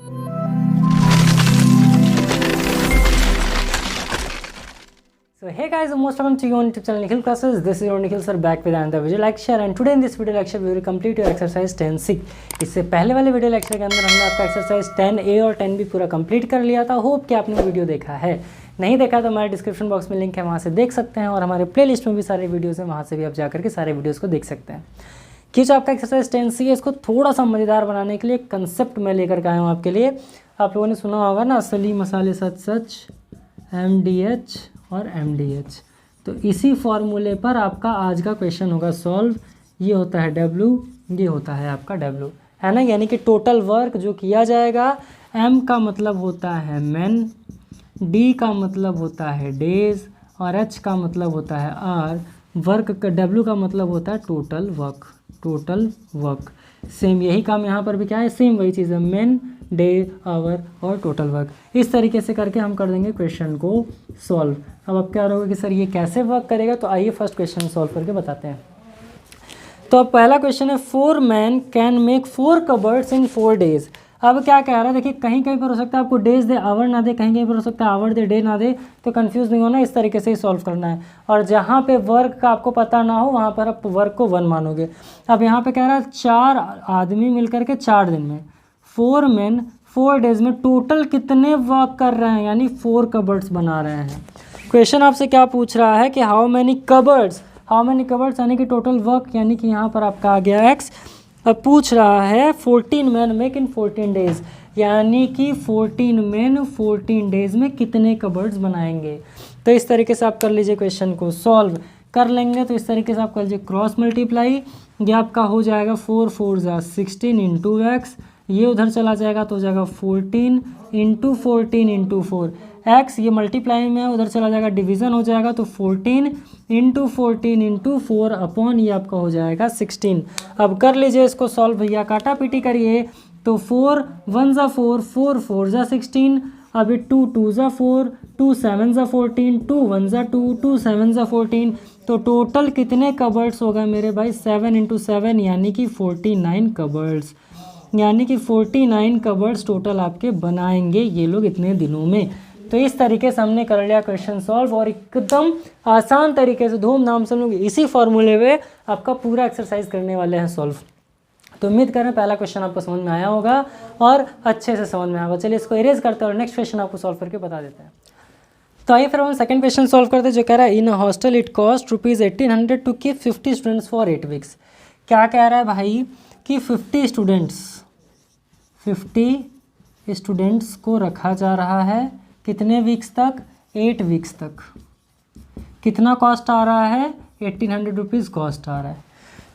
So hey guys, most welcome to your YouTube channel Nikhil Classes. This is your Nikhil sir back with another video lecture, and today in this video lecture we will complete your exercise 10C. इससे पहले वाले video lecture के अंदर हमने आपका exercise 10A और 10B पूरा complete कर लिया था। होप कि आपने वीडियो देखा है। नहीं देखा तो हमारे डिस्क्रिप्शन बॉक्स में लिंक है, वहाँ से देख सकते हैं, और हमारे प्लेलिस्ट में भी सारे वीडियोज़ हैं, वहाँ से भी आप जाकर के सारे वीडियोज़ को देख सकते हैं। कि जो आपका एक्सरसाइज 10C है, इसको थोड़ा सा मज़ेदार बनाने के लिए कंसेप्ट मैं लेकर के आया हूँ आपके लिए। आप लोगों ने सुना होगा ना, असली मसाले सच सच, MDH और MDH। तो इसी फॉर्मूले पर आपका आज का क्वेश्चन होगा सॉल्व। ये होता है W, ये होता है आपका W, है ना। यानी कि टोटल वर्क जो किया जाएगा, M का मतलब होता है मैन, D का मतलब होता है डेज, और H का मतलब होता है आर। वर्क का W का मतलब होता है total work, total work. Same यही काम यहाँ पर भी क्या है, सेम वही चीज़ है, मैन, डे, आवर और टोटल वर्क। इस तरीके से करके हम कर देंगे क्वेश्चन को सॉल्व। अब आप क्या रहोगे कि सर ये कैसे वर्क करेगा, तो आइए फर्स्ट क्वेश्चन सॉल्व करके बताते हैं। तो अब पहला क्वेश्चन है, 4 man can make 4 cupboards in 4 days. अब क्या कह रहा है, देखिए कहीं कहीं पर हो सकता है आपको डेज दे आवर ना दे, कहीं कहीं पर हो सकता है आवर दे डे ना दे, तो कंफ्यूज नहीं होना, इस तरीके से ही सॉल्व करना है। और जहाँ पे वर्क का आपको पता ना हो वहाँ पर आप वर्क को 1 मानोगे। अब यहाँ पे कह रहा है 4 आदमी मिलकर के 4 दिन में, 4 मैन 4 डेज में टोटल कितने वर्क कर रहे हैं, यानी 4 कबर्ड्स बना रहे हैं। क्वेश्चन आपसे क्या पूछ रहा है कि how many cupboards, how many cupboards यानी कि टोटल वर्क, यानी कि यहाँ पर आपका आ गया x। अब पूछ रहा है 14 मैन मेक इन 14 डेज, यानी कि 14 मैन 14 डेज में कितने कबर्ड्स बनाएंगे। तो इस तरीके से आप कर लीजिए, क्वेश्चन को सॉल्व कर लेंगे। तो इस तरीके से आप कर लीजिए क्रॉस मल्टीप्लाई, ये आपका हो जाएगा 4 4 जा 16 इंटू एक्स, ये उधर चला जाएगा तो हो जाएगा 14 इंटू 14 इंटू 4 एक्स, ये मल्टीप्लाई में है, उधर चला जाएगा डिवीज़न हो जाएगा, तो 14 इंटू 14 इंटू 4 अपॉन ये आपका हो जाएगा 16। अब कर लीजिए इसको सॉल्व भैया, काटा पीटी करिए। तो 4 1 जा 4, 4 4 जा 16, अब 2 2 जा 4, 2 7 जा 14, 2 1 जा 2, 2 7 जा 14। तो टोटल कितने कबर्ड्स हो गए मेरे भाई, 7 इंटू 7 यानी कि 49 कबर्ड्स, यानी कि 49 कबर्ड्स टोटल आपके बनाएंगे ये लोग इतने दिनों में। तो इस तरीके से हमने कर लिया क्वेश्चन सॉल्व, और एकदम आसान तरीके से धूमधाम से हम लोग इसी फॉर्मूले में आपका पूरा एक्सरसाइज करने वाले हैं सॉल्व। तो उम्मीद कर रहे हैं पहला क्वेश्चन आपको समझ में आया होगा और अच्छे से समझ में आया होगा। चलिए इसको इरेज करते हैं और नेक्स्ट क्वेश्चन आपको सॉल्व करके बता देते हैं। तो आइए फिर हम सेकंड क्वेश्चन सॉल्व करते हैं, जो कह रहा है in hostel it cost ₹1800 to keep 50 students for 8 weeks. क्या कह रहा है भाई कि 50 स्टूडेंट्स को रखा जा रहा है कितने वीक्स तक, 8 वीक्स तक। कितना कॉस्ट आ रहा है, 1800 रुपीज़ कॉस्ट आ रहा है।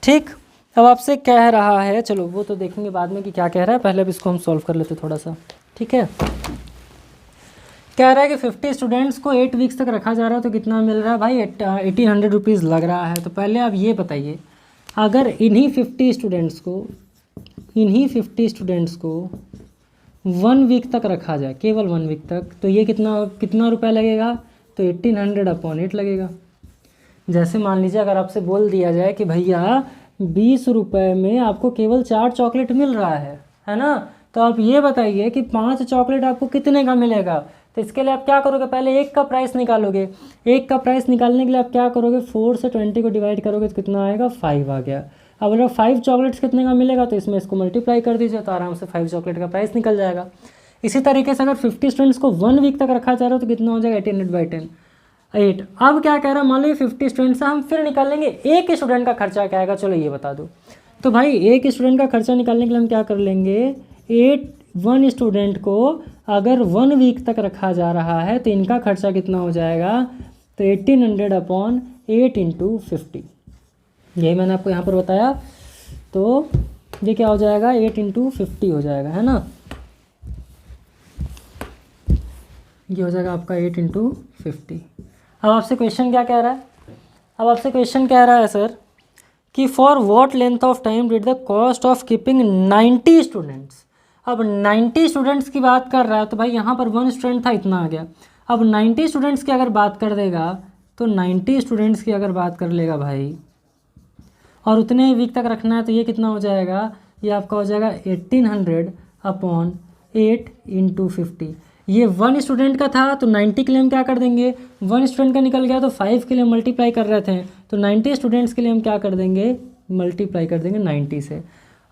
ठीक, अब आपसे कह रहा है, चलो वो तो देखेंगे बाद में कि क्या कह रहा है, पहले अब इसको हम सॉल्व कर लेते थोड़ा सा। ठीक है, कह रहा है कि 50 स्टूडेंट्स को 8 वीक्स तक रखा जा रहा है, तो कितना मिल रहा है भाई, 1800 रुपीज़ लग रहा है। तो पहले आप ये बताइए, अगर इन्हीं 50 स्टूडेंट्स को 1 वीक तक रखा जाए, केवल 1 वीक तक, तो ये कितना रुपया लगेगा, तो 1800 अपॉन 8 लगेगा। जैसे मान लीजिए अगर आपसे बोल दिया जाए कि भैया 20 रुपये में आपको केवल 4 चॉकलेट मिल रहा है ना, तो आप ये बताइए कि 5 चॉकलेट आपको कितने का मिलेगा। तो इसके लिए आप क्या करोगे, पहले एक का प्राइस निकालोगे। एक का प्राइस निकालने के लिए आप क्या करोगे, 4 से 20 को डिवाइड करोगे तो कितना आएगा, 5 आ गया। अब अगर 5 चॉकलेट्स कितने का मिलेगा, तो इसमें इसको मल्टीप्लाई कर दीजिए, तो आराम से 5 चॉकलेट का प्राइस निकल जाएगा। इसी तरीके से अगर 50 स्टूडेंट्स को 1 वीक तक रखा जा रहा है, तो कितना हो जाएगा, 1800/10 8। अब क्या कह रहा है, मान लो 50 स्टूडेंट्स से हम फिर निकालेंगे एक स्टूडेंट का खर्चा क्या आएगा, चलो ये बता दो। तो भाई एक स्टूडेंट का खर्चा निकालने के लिए हम क्या कर लेंगे, 1 स्टूडेंट को अगर 1 वीक तक रखा जा रहा है, तो इनका खर्चा कितना हो जाएगा, तो 1800 अपॉन 8 इंटू 50। यही मैंने आपको यहाँ पर बताया। तो ये क्या हो जाएगा, 8 इंटू 50 हो जाएगा, है ना। ये हो जाएगा आपका 8 इंटू 50। अब आपसे क्वेश्चन क्या कह रहा है, अब आपसे क्वेश्चन कह रहा है सर कि for what length of time did the cost of keeping 90 students. अब 90 स्टूडेंट्स की बात कर रहा है, तो भाई यहाँ पर 1 स्टूडेंट था, इतना आ गया। अब 90 स्टूडेंट्स की अगर बात कर देगा, तो 90 स्टूडेंट्स की अगर बात कर लेगा भाई, और उतने वीक तक रखना है, तो ये कितना हो जाएगा, ये आपका हो जाएगा 1800 अपॉन 8 इंटू 50। ये 1 स्टूडेंट का था तो 90 के लिए हम क्या कर देंगे, 1 स्टूडेंट का निकल गया तो 5 के लिए मल्टीप्लाई कर रहे थे, तो 90 स्टूडेंट्स के लिए हम क्या कर देंगे, मल्टीप्लाई कर देंगे 90 से।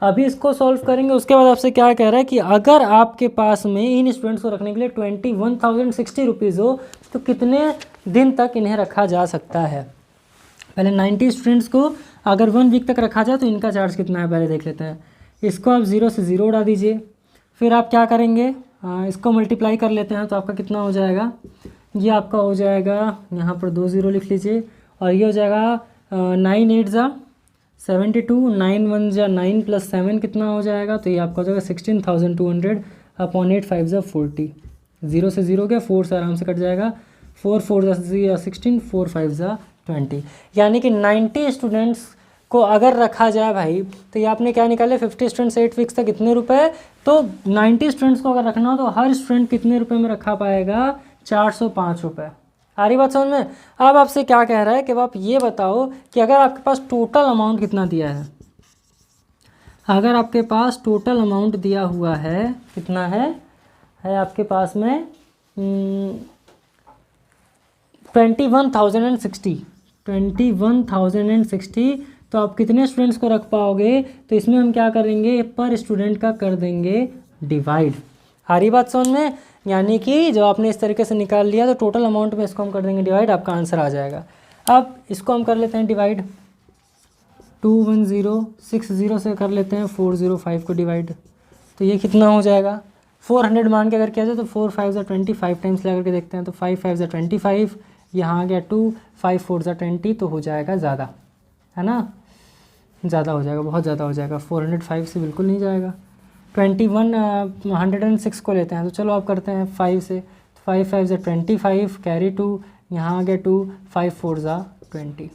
अभी इसको सॉल्व करेंगे, उसके बाद आपसे क्या कह रहा है कि अगर आपके पास में इन स्टूडेंट्स को रखने के लिए 21,060 रुपीज़ हो तो कितने दिन तक इन्हें रखा जा सकता है। पहले 90 स्टूडेंट्स को अगर 1 वीक तक रखा जाए तो इनका चार्ज कितना है पहले देख लेते हैं। इसको आप 0 से 0 उड़ा दीजिए, फिर आप क्या करेंगे, इसको मल्टीप्लाई कर लेते हैं तो आपका कितना हो जाएगा, ये आपका हो जाएगा, यहाँ पर 2 0 लिख लीजिए, और ये हो जाएगा 9 8 जा 72, 9 1 जा 9 + 7 कितना हो जाएगा, तो ये आपका हो जाएगा 16,200 अपॉन 8 5 जा 40। 0 से 0 गया, 4 से आराम से कट जाएगा, 4 4 जा 16, 4 5 जा 20। यानी कि 90 स्टूडेंट्स को अगर रखा जाए भाई, तो ये आपने क्या निकाले, 50 स्टूडेंट्स 8 वीक्स तक कितने रुपए, तो 90 स्टूडेंट्स को अगर रखना हो तो हर स्टूडेंट कितने रुपए में रखा पाएगा, 405 रुपये। आ रही बात समझ में। अब आपसे क्या कह रहा है कि आप ये बताओ कि अगर आपके पास टोटल अमाउंट कितना दिया है, अगर आपके पास टोटल अमाउंट दिया हुआ है कितना है आपके पास में 21,060, तो आप कितने स्टूडेंट्स को रख पाओगे, तो इसमें हम क्या करेंगे, पर स्टूडेंट का कर देंगे डिवाइड। आ रही बात समझ में। यानी कि जब आपने इस तरीके से निकाल लिया तो टोटल अमाउंट में इसको हम कर देंगे डिवाइड, आपका आंसर आ जाएगा। अब इसको हम कर लेते हैं डिवाइड, 21060 से कर लेते हैं 405 को डिवाइड, तो ये कितना हो जाएगा, 400 मान के अगर किया जाए तो 4 5 जा 25 टाइम्स लगा करके देखते हैं, तो 5 5 जा 25, यहाँ आ गया 2, 5 4 जा 20, तो हो जाएगा ज़्यादा, है ना, ज़्यादा हो जाएगा, बहुत ज़्यादा हो जाएगा, 405 से बिल्कुल नहीं जाएगा। 106 को लेते हैं, तो चलो आप करते हैं 5 से, 5 5 जा 25, कैरी 2, यहाँ आ गया 2, 5 4 जा 20,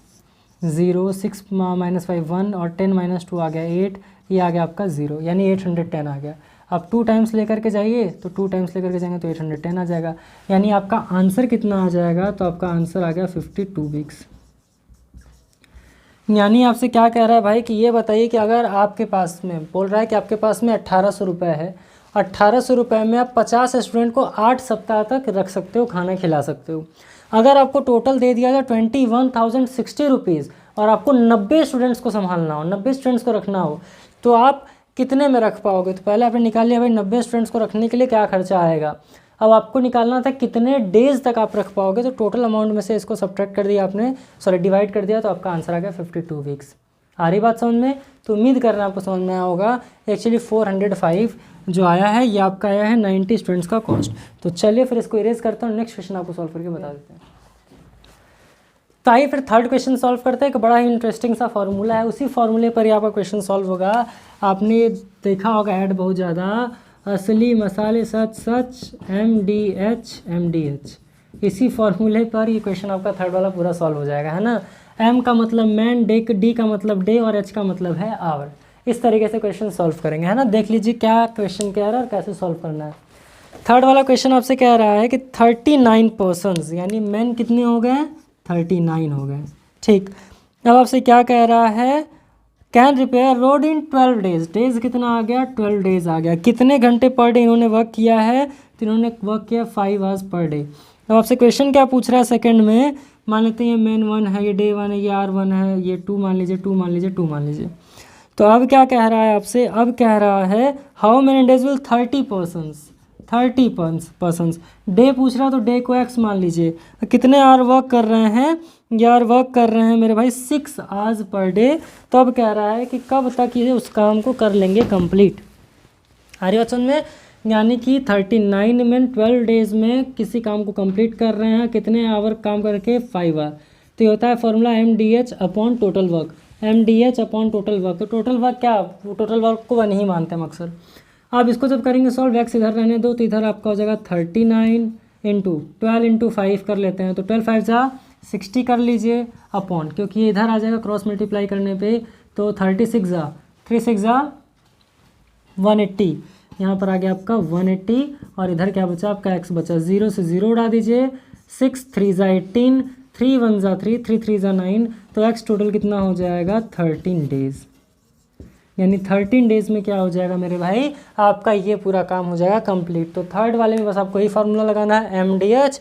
0 6 - 5 1 और 10 - 2 आ गया 8, ये आ गया आपका 0, यानी 810 आ गया। अब 2 टाइम्स लेकर के जाइए, तो 2 टाइम्स लेकर के जाएंगे तो 810 आ जाएगा, यानी आपका आंसर कितना आ जाएगा, तो आपका आंसर आ गया 52 वीक्स। यानी आपसे क्या कह रहा है भाई कि ये बताइए कि अगर आपके पास में बोल रहा है कि आपके पास में 1800 रुपये है, 1800 रुपये में आप 50 स्टूडेंट को 8 सप्ताह तक रख सकते हो, खाना खिला सकते हो। अगर आपको टोटल दे दिया जाए 21,060 रुपीज़ और आपको 90 स्टूडेंट्स को संभालना हो, 90 स्टूडेंट्स को रखना हो, तो आप कितने में रख पाओगे। तो पहले आपने निकाल लिया भाई 90 स्टूडेंट्स को रखने के लिए क्या खर्चा आएगा। अब आपको निकालना था कितने डेज तक आप रख पाओगे, तो टोटल अमाउंट में से इसको सब्ट्रैक्ट कर दिया आपने, सॉरी डिवाइड कर दिया, तो आपका आंसर आ गया 52 वीक्स। आ रही बात समझ में। तो उम्मीद कर रहे हैं आपको समझ में आया होगा। एक्चुअली 405 जो आया है ये आपका आया है 90 स्टूडेंट्स का कॉस्ट। तो चलिए फिर इसको इरेज करता हूँ, नेक्स्ट क्वेश्चन आपको सॉल्व करके बता देते हैं। तो आइए फिर थर्ड क्वेश्चन सॉल्व करते हैं। एक बड़ा ही इंटरेस्टिंग सा फार्मूला है, उसी फार्मूले पर ही आपका क्वेश्चन सॉल्व होगा। आपने देखा होगा ऐड बहुत ज़्यादा, असली मसाले सच सच MDH, इसी फॉर्मूले पर ये क्वेश्चन आपका थर्ड वाला पूरा सॉल्व हो जाएगा, है ना। M का मतलब मैन, D का मतलब डे और H का मतलब है आवर। इस तरीके से क्वेश्चन सॉल्व करेंगे, है ना। देख लीजिए क्या क्वेश्चन कह रहा है और कैसे सॉल्व करना है। थर्ड वाला क्वेश्चन आपसे कह रहा है कि 39 पर्सन्स, यानी मैन कितने हो गए, 39 हो गए, ठीक। अब आपसे क्या कह रहा है, can repair road in 12 days, days कितना आ गया, 12 डेज आ गया। कितने घंटे पर डे इन्होंने वर्क किया है, तो इन्होंने वर्क किया 5 आवर्स पर डे। अब आपसे क्वेश्चन क्या पूछ रहा है सेकंड में, मान लेते हैं ये मैन 1 है, ये डे 1 है, ये R1 है, ये 2 मान लीजिए, 2 मान लीजिए, 2 मान लीजिए। तो अब क्या कह रहा है आपसे, अब कह रहा है how many days will 30 persons, day पूछ रहा है तो डे को x मान लीजिए। कितने आवर वर्क कर रहे हैं, यार वर्क कर रहे हैं मेरे भाई 6 आवर्स पर डे। तो अब कह रहा है कि कब तक ये उस काम को कर लेंगे कंप्लीट। आर्यवचन में यानी कि 39 में 12 डेज में किसी काम को कंप्लीट कर रहे हैं, कितने आवर काम करके, 5 आवर। तो ये होता है formula MDH upon total work, MDH upon total work. तो टोटल वर्क क्या, टोटल वर्क को 1 ही मानते हैं हम अक्सर। आप इसको जब करेंगे सॉल्व, x इधर रहने दो, तो इधर आपका हो जाएगा 39 इंटू 12 इंटू 5 कर लेते हैं, तो 12 5 जा 60 कर लीजिए अपॉन, क्योंकि ये इधर आ जाएगा क्रॉस मल्टीप्लाई करने पे, तो 36 जा 3 6 जा 180, यहाँ पर आ गया आपका 180 और इधर क्या बचा आपका x बचा, 0 से 0 उड़ा दीजिए, 6 3 जा 18, 3 1 जा 3, 3 3 जा 9, तो x टोटल कितना हो जाएगा 13 डेज। यानी 13 डेज़ में क्या हो जाएगा मेरे भाई, आपका ये पूरा काम हो जाएगा कंप्लीट। तो थर्ड वाले में बस आपको यही फार्मूला लगाना है, MDH,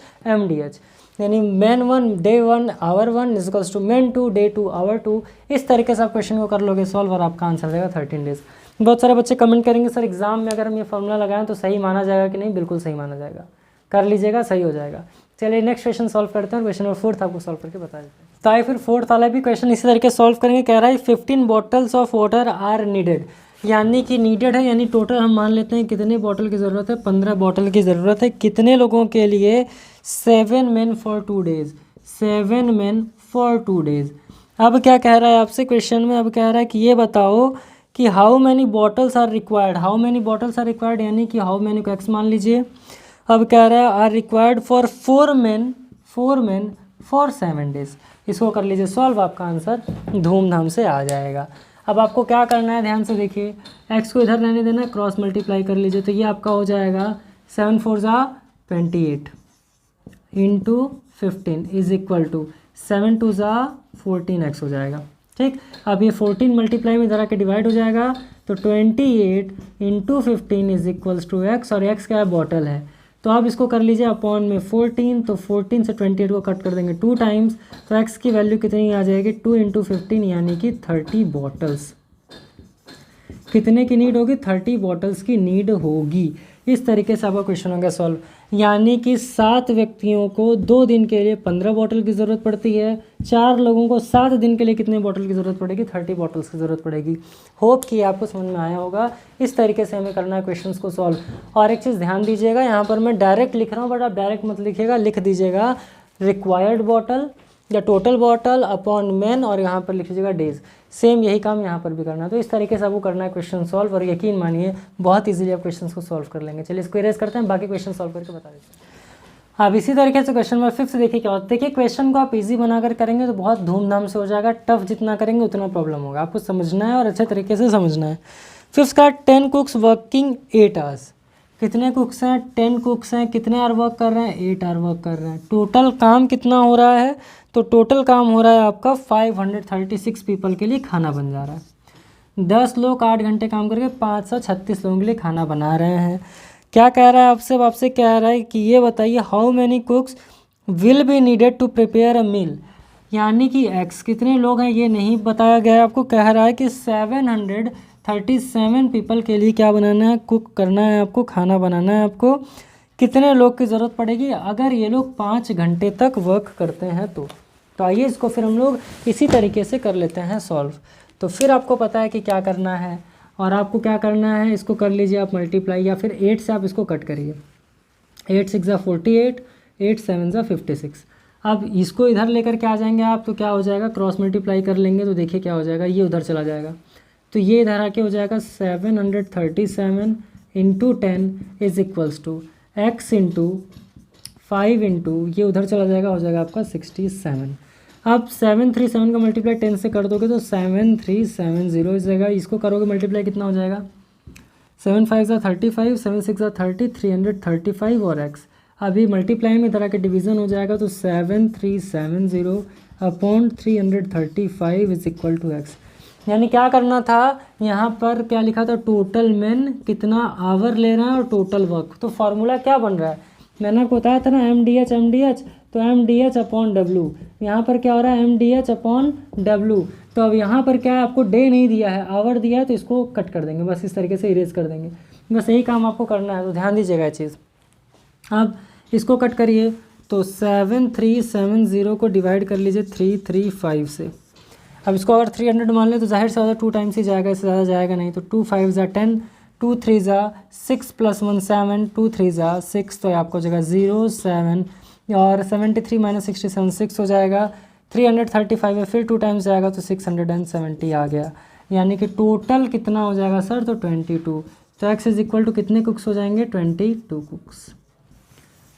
यानी man 1 day 1 hour 1 is to man 2 day 2 hour 2। इस तरीके से आप क्वेश्चन को कर लोगे सॉल्व और आपका आंसर देगा 13 डेज़। बहुत सारे बच्चे कमेंट करेंगे सर एग्जाम में अगर हम ये फार्मूला लगाएं तो सही माना जाएगा कि नहीं, बिल्कुल सही माना जाएगा, कर लीजिएगा, सही हो जाएगा। चलिए नेक्स्ट क्वेश्चन सॉल्व करते हैं, क्वेश्चन नंबर 4 आपको सॉल्व करके बता देते हैं। तो आइए फिर 4 वाला भी क्वेश्चन इसी तरीके सॉल्व करेंगे। कह रहा है 15 bottles of water are needed, यानी कि नीडेड है, यानी टोटल हम मान लेते हैं कितने बॉटल की ज़रूरत है, 15 बॉटल की ज़रूरत है। कितने लोगों के लिए, 7 men for 2 days, 7 men for 2 days। अब क्या कह रहा है आपसे क्वेश्चन में, अब कह रहा है कि ये बताओ कि how many bottles are required, how many bottles are required, यानी कि हाउ मैनी को एक्स मान लीजिए। अब कह रहा है are required for 4 men for 7 days। इसको कर लीजिए सॉल्व, आपका आंसर धूमधाम से आ जाएगा। अब आपको क्या करना है, ध्यान से देखिए, एक्स को इधर रहने देना, क्रॉस मल्टीप्लाई कर लीजिए। तो ये आपका हो जाएगा 7 4 28 into 15 is equal to 7 2 14x हो जाएगा। ठीक, अब ये 14 मल्टीप्लाई में इधर आके डिवाइड हो जाएगा, तो 28 into 15 is equals to x, और एक्स क्या है, बॉटल है। तो आप इसको कर लीजिए अपॉन में 14, तो 14 से 28 को कट कर देंगे 2 टाइम्स, तो एक्स की वैल्यू कितनी आ जाएगी, 2 इंटू 15 यानी कि 30 बॉटल्स। कितने की नीड होगी, 30 बॉटल्स की नीड होगी। इस तरीके से आपका क्वेश्चन होगा सॉल्व, यानी कि 7 व्यक्तियों को 2 दिन के लिए 15 बॉटल की ज़रूरत पड़ती है, 4 लोगों को 7 दिन के लिए कितने बॉटल की ज़रूरत पड़ेगी, 30 बॉटल्स की ज़रूरत पड़ेगी। होप कि आपको समझ में आया होगा। इस तरीके से हमें करना है क्वेश्चंस को सॉल्व। और एक चीज़ ध्यान दीजिएगा, यहाँ पर मैं डायरेक्ट लिख रहा हूँ, बट आप डायरेक्ट मत लिखिएगा, लिख दीजिएगा रिक्वायर्ड बॉटल या टोटल बॉटल अपॉन मैन, और यहाँ पर लिख लीजिएगा डेज। सेम यही काम यहाँ पर भी करना है। तो इस तरीके से आपको करना है क्वेश्चन सॉल्व, और यकीन मानिए बहुत इजीली आप क्वेश्चन को सॉल्व कर लेंगे। चलिए इसको इरेज करते हैं, बाकी क्वेश्चन सॉल्व करके बता देते हैं। अब इसी तरीके से क्वेश्चन नंबर 5 देखिए क्या होता है। देखिए क्वेश्चन को आप इजी बनाकर करेंगे तो बहुत धूमधाम से हो जाएगा, टफ जितना करेंगे उतना प्रॉब्लम होगा। आपको समझना है और अच्छे तरीके से समझना है। 5 का 10 कुक्स वर्किंग 8 आवर्स। कितने कुक्स हैं, 10 कुक्स हैं, कितने आवर वर्क कर रहे हैं, 8 आवर वर्क कर रहे हैं। टोटल काम कितना हो रहा है, तो टोटल काम हो रहा है आपका 536 पीपल के लिए खाना बन जा रहा है। 10 लोग 8 घंटे काम करके 536 लोगों के लिए खाना बना रहे हैं। क्या कह रहा है आपसे कह रहा है कि ये बताइए how many cooks will be needed to prepare a meal, यानी कि एक्स कितने लोग हैं ये नहीं बताया गया है आपको। कह रहा है कि 737 पीपल के लिए क्या बनाना है, कुक करना है आपको, खाना बनाना है आपको। कितने लोग की ज़रूरत पड़ेगी अगर ये लोग 5 घंटे तक वर्क करते हैं तो आइए इसको फिर हम लोग इसी तरीके से कर लेते हैं सॉल्व। तो फिर आपको पता है कि क्या करना है, और आपको क्या करना है, इसको कर लीजिए आप मल्टीप्लाई, या फिर 8 से आप इसको कट करिए। 8 6 48, 8 7 56। अब इसको इधर लेकर के आ जाएंगे आप, तो क्या हो जाएगा, क्रॉस मल्टीप्लाई कर लेंगे तो देखिए क्या हो जाएगा, ये उधर चला जाएगा, तो ये इधर आके हो जाएगा 737 into 10 is equals to x into 5 into ये उधर चला जाएगा, हो जाएगा आपका 67। अब 737 का मल्टीप्लाई 10 से कर दोगे तो 7370 हो जाएगा। इसको करोगे मल्टीप्लाई कितना हो जाएगा, 7 5 35, 7 6 30, 335 और एक्स। अभी मल्टीप्लाई में इधर आके डिवीज़न हो जाएगा, तो 7370 upon 335 is equal to x. यानी क्या करना था, यहाँ पर क्या लिखा था, टोटल मैन कितना आवर ले रहा है और टोटल वर्क। तो फार्मूला क्या बन रहा है, मैंने आपको बताया था ना MDH, तो MDH अपॉन डब्लू। यहाँ पर क्या हो रहा है, MDH अपॉन डब्लू। तो अब यहाँ पर क्या है, आपको डे नहीं दिया है, आवर दिया है, तो इसको कट कर देंगे, बस इस तरीके से इरेज कर देंगे। बस यही काम आपको करना है, तो ध्यान दीजिएगा ये चीज़। अब इसको कट करिए, तो 7370 को डिवाइड कर लीजिए 335 से। अब इसको अगर 300 मान ले तो जाहिर से ज़्यादा 2 टाइम्स ही जाएगा, इससे ज़्यादा जाएगा नहीं। तो 2 5 10, 2 3 6 + 1 7, 2 3 6, तो आपको हो जाएगा 0 7, और 73 - 67 6 हो जाएगा। 335 है, फिर 2 टाइम्स जाएगा तो 670 आ गया। यानी कि टोटल कितना हो जाएगा सर, तो 22। तो एक्स इज इक्वल टू कितने कुक्स हो जाएंगे, 22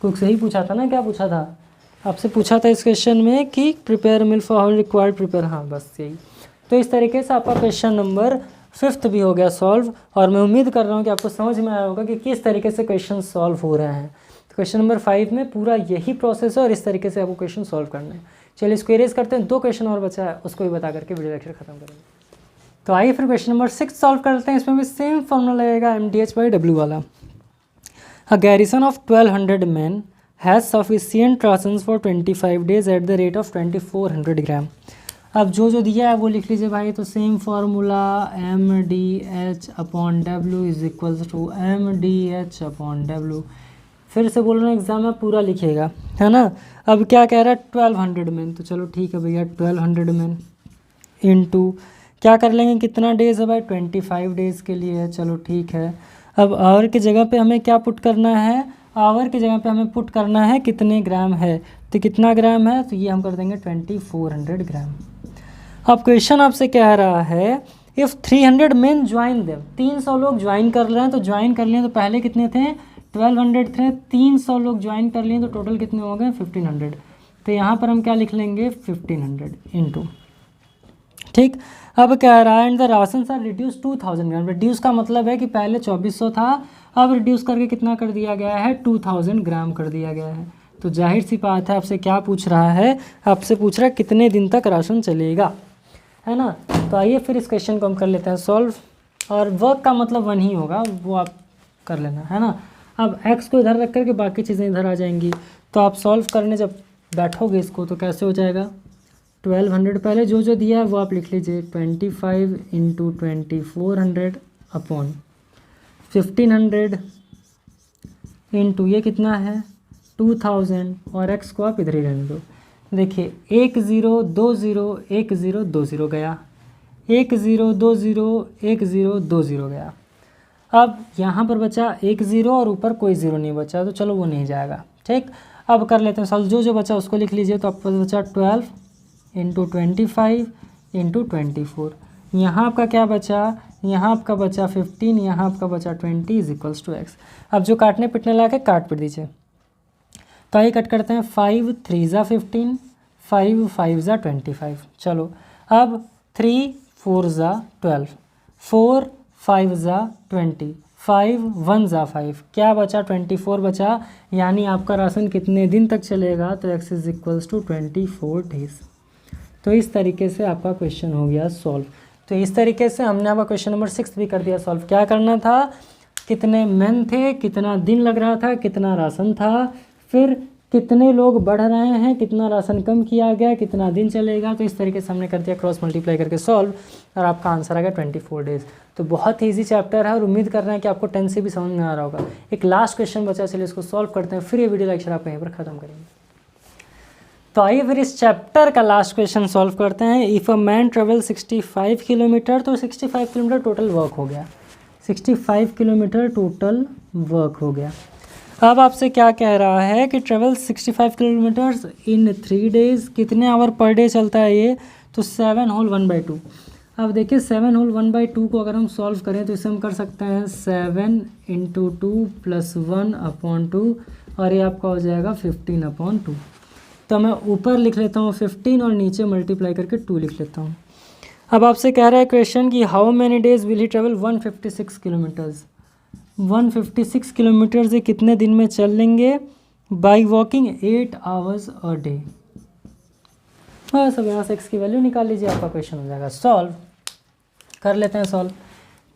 कुक्स यही पूछा था ना, क्या पूछा था आपसे, पूछा था इस क्वेश्चन में कि prepare meal for how required prepare, हाँ बस यही। तो इस तरीके से आपका क्वेश्चन नंबर 5 भी हो गया सॉल्व, और मैं उम्मीद कर रहा हूँ कि आपको समझ में आया होगा कि किस तरीके से क्वेश्चन सॉल्व हो रहे हैं। तो क्वेश्चन नंबर 5 में पूरा यही प्रोसेस है, और इस तरीके से आपको क्वेश्चन सॉल्व करना है। चलिए इसको इरेज करते हैं, 2 क्वेश्चन और बचा है, उसको भी बता करके वीडियो लेक्चर खत्म करेंगे। तो आइए फिर क्वेश्चन नंबर 6 सॉल्व करते हैं। इसमें भी सेम फॉर्मूला लगेगा mdh/w वाला। A garrison of 1200 men has sufficient rations for 25 days at the rate of 2400 ग्राम। अब जो दिया है वो लिख लीजिए भाई। तो same formula mdh/w is equals to mdh/w। फिर से बोल रहे हैं एग्जाम में पूरा लिखिएगा, है ना। अब क्या कह रहा है 1200 मैन, तो चलो ठीक है भैया 1200 मैन इनटू क्या कर लेंगे, कितना डेज है भाई 25 डेज़ के लिए है, चलो ठीक है। अब आवर की जगह पे हमें क्या पुट करना है, आवर की जगह पे हमें पुट करना है कितने ग्राम है, तो कितना ग्राम है, तो ये हम कर देंगे 2400 ग्राम। अब क्वेश्चन आपसे कह रहा है इफ़ 300 मेन ज्वाइन देम, 300 लोग ज्वाइन कर रहे हैं, तो ज्वाइन कर लिए तो पहले कितने थे 1200 थे, 300 लोग ज्वाइन कर लिए तो टोटल कितने हो गए 1500। तो यहाँ पर हम क्या लिख लेंगे 1500 इनटू, ठीक। अब कह रहा है and the rations are reduce 2000 gram. Reduce का मतलब है कि पहले 2400 था, अब रिड्यूस करके कितना कर दिया गया है 2000 ग्राम कर दिया गया है। तो जाहिर सी बात है आपसे क्या पूछ रहा है, आपसे पूछ रहा है कितने दिन तक राशन चलेगा, है ना। तो आइए फिर इस क्वेश्चन को हम कर लेते हैं सॉल्व, और वर्क का मतलब 1 ही होगा, वो आप कर लेना, है ना। अब x को इधर रख करके बाकी चीज़ें इधर आ जाएंगी। तो आप सॉल्व करने जब बैठोगे इसको तो कैसे हो जाएगा 1200, पहले जो दिया है वो आप लिख लीजिए 25 इंटू 2400 अपॉन 1500 इंटू ये कितना है 2000, और x को आप इधर ही रहने दो। देखिए 1 0 2 0 1 0 2 0 गया, 1 0 2 0 1 0 2 0 गया। अब यहाँ पर बचा 1 0 और ऊपर कोई 0 नहीं बचा, तो चलो वो नहीं जाएगा, ठीक। अब कर लेते हैं सॉल्व, जो बचा उसको लिख लीजिए। तो आपको बचा 12 इंटू 25 इंटू 24, यहाँ आपका क्या बचा, यहाँ आपका बचा 15, यहाँ आपका बचा 20 इज इक्वल्स टू x। अब जो काटने पिटने ला के काट पिट दीजिए। तो आइए कट करते हैं, 5 3 ज़ा 15, 5 5 ज़ा 25, चलो। अब 3 4 ज़ा 12, 4 5 ज़ा 20, 5 1 ज़ा 5, क्या बचा 24 बचा, यानी आपका राशन कितने दिन तक चलेगा, तो x is equals to 24 days. तो इस तरीके से आपका क्वेश्चन हो गया सॉल्व। तो इस तरीके से हमने आपका क्वेश्चन नंबर 6 भी कर दिया सॉल्व। क्या करना था, कितने मेन थे, कितना दिन लग रहा था, कितना राशन था, फिर कितने लोग बढ़ रहे हैं, कितना राशन कम किया गया, कितना दिन चलेगा। तो इस तरीके से हमने कर दिया क्रॉस मल्टीप्लाई करके सॉल्व, और आपका आंसर आ गया 24 डेज़। तो बहुत ईजी चैप्टर है और उम्मीद कर रहे हैं कि आपको 10 से भी समझ में आ रहा होगा। एक लास्ट क्वेश्चन बचा, चलिए इसको सॉल्व करते हैं, फिर ये वीडियो लेक्चर आप यहीं पर ख़त्म करेंगे। तो आइए फिर इस चैप्टर का लास्ट क्वेश्चन सॉल्व करते हैं। If a man travel 65 kilometre, तो 65 किलोमीटर टोटल वर्क हो गया, 65 किलोमीटर टोटल वर्क हो गया। अब आपसे क्या कह रहा है कि ट्रेवल 65 किलोमीटर्स इन 3 डेज़, कितने आवर पर डे चलता है ये, तो 7 होल 1/2। अब देखिए 7 होल 1/2 को अगर हम सॉल्व करें तो इसे हम कर सकते हैं 7 इंटू 2 प्लस 1/2, और ये आपका हो जाएगा 15/2। तो मैं ऊपर लिख लेता हूँ 15 और नीचे मल्टीप्लाई करके 2 लिख लेता हूँ। अब आपसे कह रहा है क्वेश्चन कि how many days will he travel 156 kilometres, 156 kilometre से कितने दिन में चल लेंगे, by walking 8 hours a day. बस अब यहाँ से x की वैल्यू निकाल लीजिए, आपका क्वेश्चन हो जाएगा सॉल्व। कर लेते हैं सॉल्व।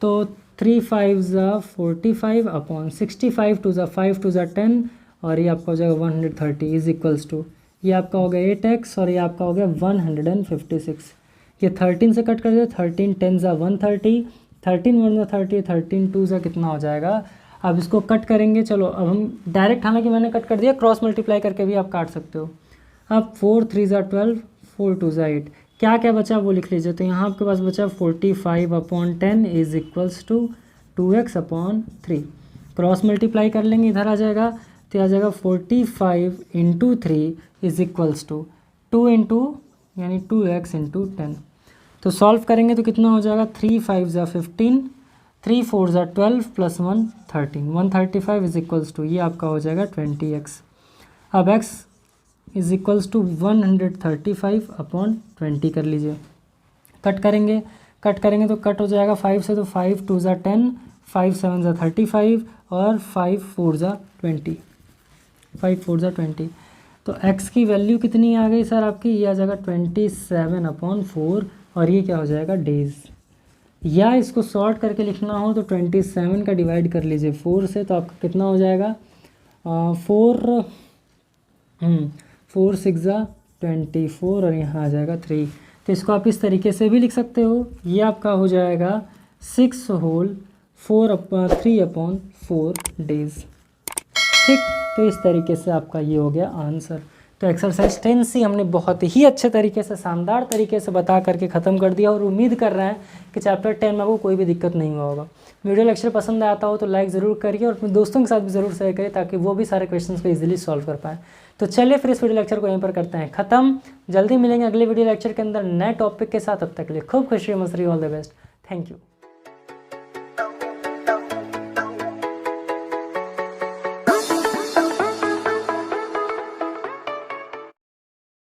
तो 3 5 ज़ा 45 अपॉन 65 2 ज़ा 5 2 ज़ा 10, और ये आपका हो जाएगा 130 इज इक्वल्स टू, ये आपका हो गया 8x और ये आपका हो गया 156। ये 13 से कट कर दिया, 13 10 ज़ा 130, 13 1 ज़ा 30, 13 2 ज़ा कितना हो जाएगा। अब इसको कट करेंगे, चलो अब हम डायरेक्ट, हालांकि मैंने कट कर दिया, क्रॉस मल्टीप्लाई करके भी आप काट सकते हो। अब 4 3 ज़ा 12, 4 2 ज़ा 8, क्या क्या बचा वो लिख लीजिए। तो यहाँ आपके पास बचा 45/10 is equals to 2x upon 3। Cross multiply कर लेंगे, इधर आ जाएगा, तो आ जाएगा 45 into 3 is equals to 2 into यानी 2x इंटू 10। तो सॉल्व करेंगे तो कितना हो जाएगा, 3 5 ज़ा 15, 3 4 ज़ा 12 प्लस 1 13, 135 इज इक्वल्स टू, ये आपका हो जाएगा 20x। अब x इज इक्वल्स टू 135/20 कर लीजिए। कट करेंगे, कट करेंगे तो कट हो जाएगा 5 से, तो 5 2 ज़ा 10, 5 7 ज़ा 35 और 5 4 ज़ा 20, 5 4 ज़ा 20। तो x की वैल्यू कितनी आ गई सर आपकी, ये आ जाएगा 27/4, और ये क्या हो जाएगा डेज़। या इसको शॉर्ट करके लिखना हो तो 27 का डिवाइड कर लीजिए 4 से, तो आपका कितना हो जाएगा 4 6 24 और यहाँ आ जाएगा 3। तो इसको आप इस तरीके से भी लिख सकते हो। ये आपका हो जाएगा 6 होल 3/4 डेज। ठीक, तो इस तरीके से आपका ये हो गया आंसर। तो एक्सरसाइज 10C हमने बहुत ही अच्छे तरीके से, शानदार तरीके से बता करके ख़त्म कर दिया और उम्मीद कर रहे हैं कि चैप्टर 10 में आपको कोई भी दिक्कत नहीं हुआ होगा। वीडियो लेक्चर पसंद आता हो तो लाइक ज़रूर करिए और अपने दोस्तों के साथ भी ज़रूर शेयर करिए ताकि वो भी सारे क्वेश्चंस को इजीली सॉल्व कर पाएँ। तो चलिए फिर इस वीडियो लेक्चर को यहीं पर करते हैं ख़त्म। जल्दी मिलेंगे अगले वीडियो लेक्चर के अंदर नए टॉपिक के साथ। अब तक के लिए खूब खुशी मसरी, all the best, thank you.